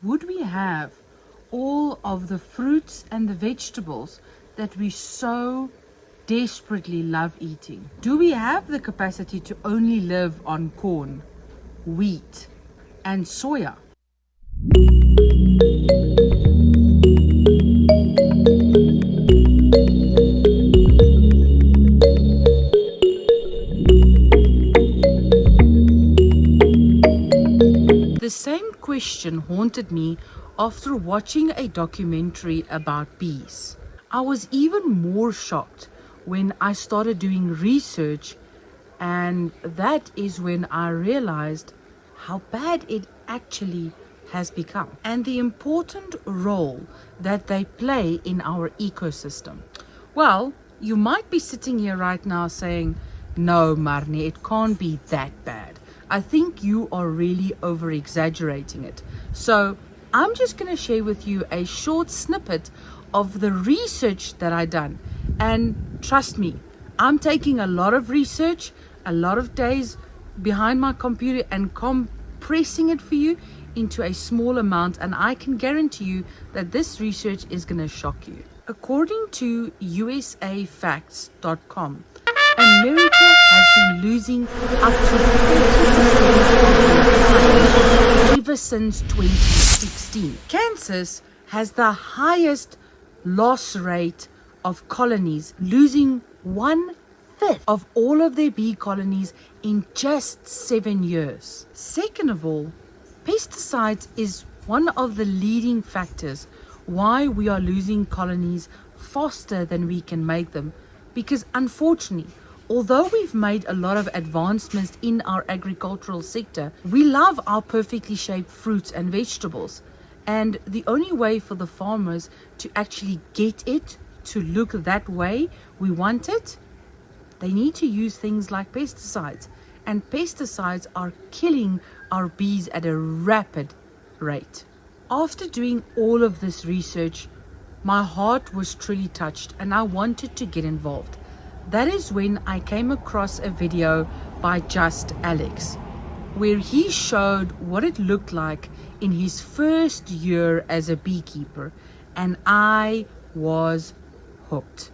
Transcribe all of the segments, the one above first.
Would we have all of the fruits and the vegetables that we so desperately love eating? Do we have the capacity to only live on corn, wheat, and soya? The same question haunted me after watching a documentary about bees. I was even more shocked when I started doing research, and that is when I realized how bad it actually has become and the important role that they play in our ecosystem. Well, you might be sitting here right now saying, "No, Marnie, it can't be that bad. I think you are really over exaggerating it." So I'm just going to share with you a short snippet of the research that I done. And trust me, I'm taking a lot of research, a lot of days behind my computer and compressing it for you into a small amount. And I can guarantee you that this research is going to shock you. According to usafacts.com, America has been losing up to 40% of their ever since 2016. Kansas has the highest loss rate of colonies, losing 1/5 of all of their bee colonies in just 7 years. Second of all, pesticides is one of the leading factors why we are losing colonies faster than we can make them, because unfortunately, although we've made a lot of advancements in our agricultural sector, we love our perfectly shaped fruits and vegetables. And the only way for the farmers to actually get it to look that way we want it, they need to use things like pesticides. And pesticides are killing our bees at a rapid rate. After doing all of this research, my heart was truly touched and I wanted to get involved. That is when I came across a video by Just Alex, where he showed what it looked like in his first year as a beekeeper, and I was hooked.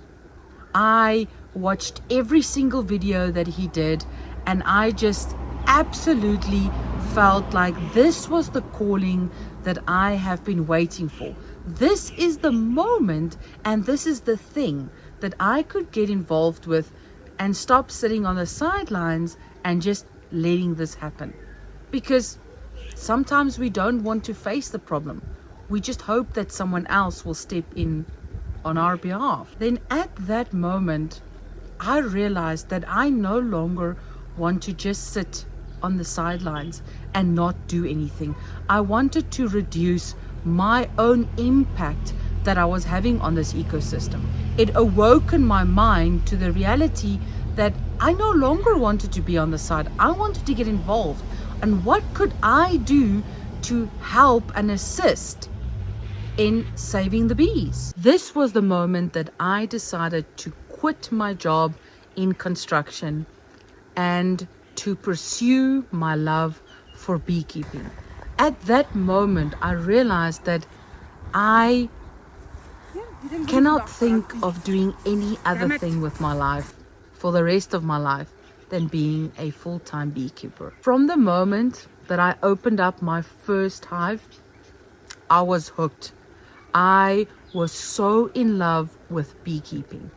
I watched every single video that he did, and I just absolutely felt like this was the calling that I have been waiting for. This is the moment, and this is the thing that I could get involved with and stop sitting on the sidelines and just letting this happen. Because sometimes we don't want to face the problem. We just hope that someone else will step in on our behalf. Then at that moment, I realized that I no longer want to just sit on the sidelines and not do anything. I wanted to reduce my own impact that I was having on this ecosystem. It awoken my mind to the reality that I no longer wanted to be on the side. I wanted to get involved. And what could I do to help and assist in saving the bees? This was the moment that I decided to quit my job in construction and to pursue my love for beekeeping. At that moment, I realized that I cannot think of doing any other thing with my life for the rest of my life than being a full-time beekeeper. From the moment that I opened up my first hive, I was hooked. I was so in love with beekeeping.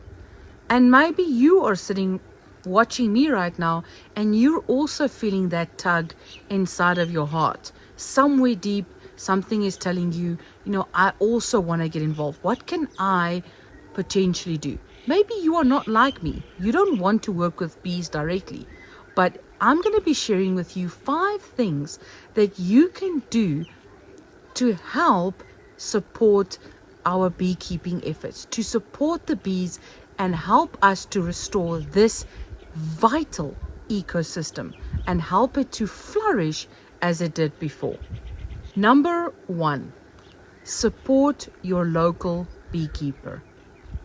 And maybe you are sitting watching me right now and you're also feeling that tug inside of your heart. Somewhere deep, something is telling you, I also want to get involved. What can I potentially do? Maybe you are not like me. You don't want to work with bees directly. But I'm going to be sharing with you 5 things that you can do to help support our beekeeping efforts, to support the bees and help us to restore this vital ecosystem and help it to flourish as it did before. Number 1, support your local beekeeper.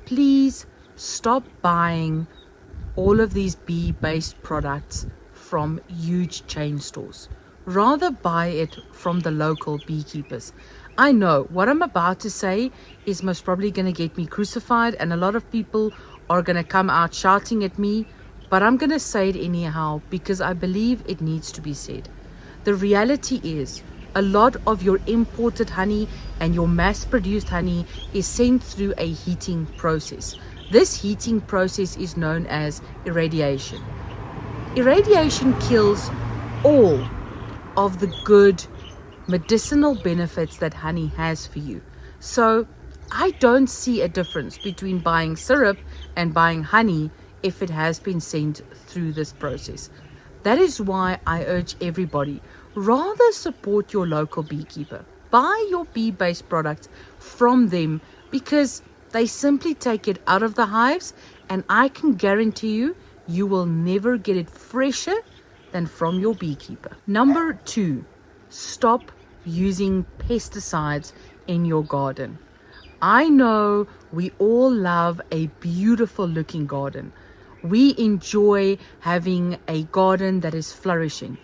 Please stop buying all of these bee-based products from huge chain stores. Rather buy it from the local beekeepers. I know what I'm about to say is most probably going to get me crucified, and a lot of people are going to come out shouting at me, but I'm going to say it anyhow because I believe it needs to be said. The reality is, a lot of your imported honey and your mass-produced honey is sent through a heating process. This heating process is known as irradiation. Irradiation kills all of the good medicinal benefits that honey has for you. So I don't see a difference between buying syrup and buying honey if it has been sent through this process. That is why I urge everybody, rather support your local beekeeper. Buy your bee-based products from them because they simply take it out of the hives, and I can guarantee you, you will never get it fresher than from your beekeeper. Number 2, stop using pesticides in your garden. I know we all love a beautiful looking garden. We enjoy having a garden that is flourishing.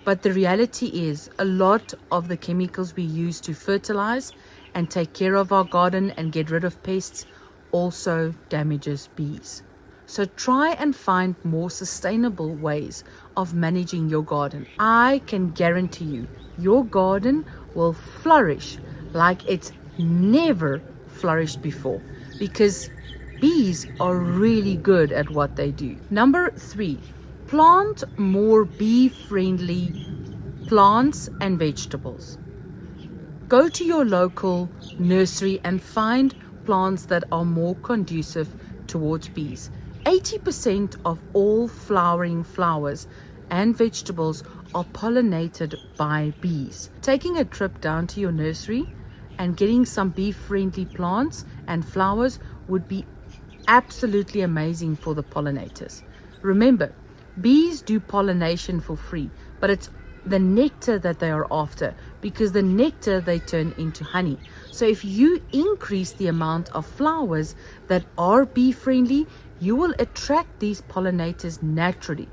But the reality is, a lot of the chemicals we use to fertilize and take care of our garden and get rid of pests also damages bees. So try and find more sustainable ways of managing your garden. I can guarantee you, your garden will flourish like it's never flourished before, because bees are really good at what they do. Number 3, plant more bee-friendly plants and vegetables. Go to your local nursery and find plants that are more conducive towards bees. 80% of all flowering flowers and vegetables are pollinated by bees. Taking a trip down to your nursery and getting some bee-friendly plants and flowers would be absolutely amazing for the pollinators. Remember, bees do pollination for free, but it's the nectar that they are after, because the nectar they turn into honey. So if you increase the amount of flowers that are bee friendly, you will attract these pollinators naturally.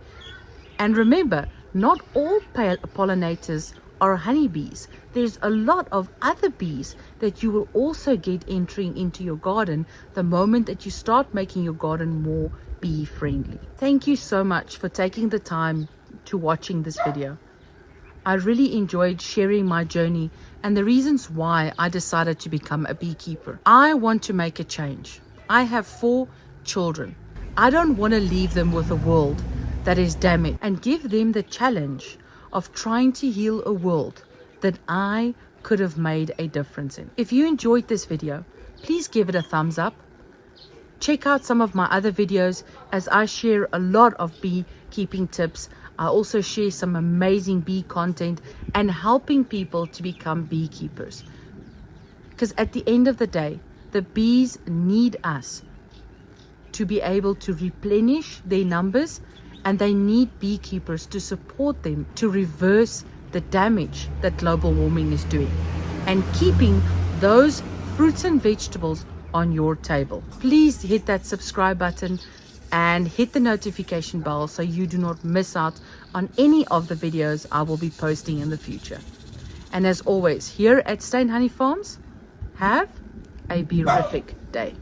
And remember, not all pollinators are honeybees. There's a lot of other bees that you will also get entering into your garden the moment that you start making your garden more bee friendly. Thank you so much for taking the time to watching this video. I really enjoyed sharing my journey and the reasons why I decided to become a beekeeper. I want to make a change. I have 4 children. I don't want to leave them with a world that is damaged and give them the challenge of trying to heal a world that I could have made a difference in. If you enjoyed this video, please give it a thumbs up. Check out some of my other videos as I share a lot of beekeeping tips. I also share some amazing bee content and helping people to become beekeepers. Because at the end of the day, the bees need us to be able to replenish their numbers, and they need beekeepers to support them to reverse the damage that global warming is doing and keeping those fruits and vegetables on your table. Please hit that subscribe button and hit the notification bell so you do not miss out on any of the videos I will be posting in the future. And as always, here at Stain Honey Farms, have a beerific day.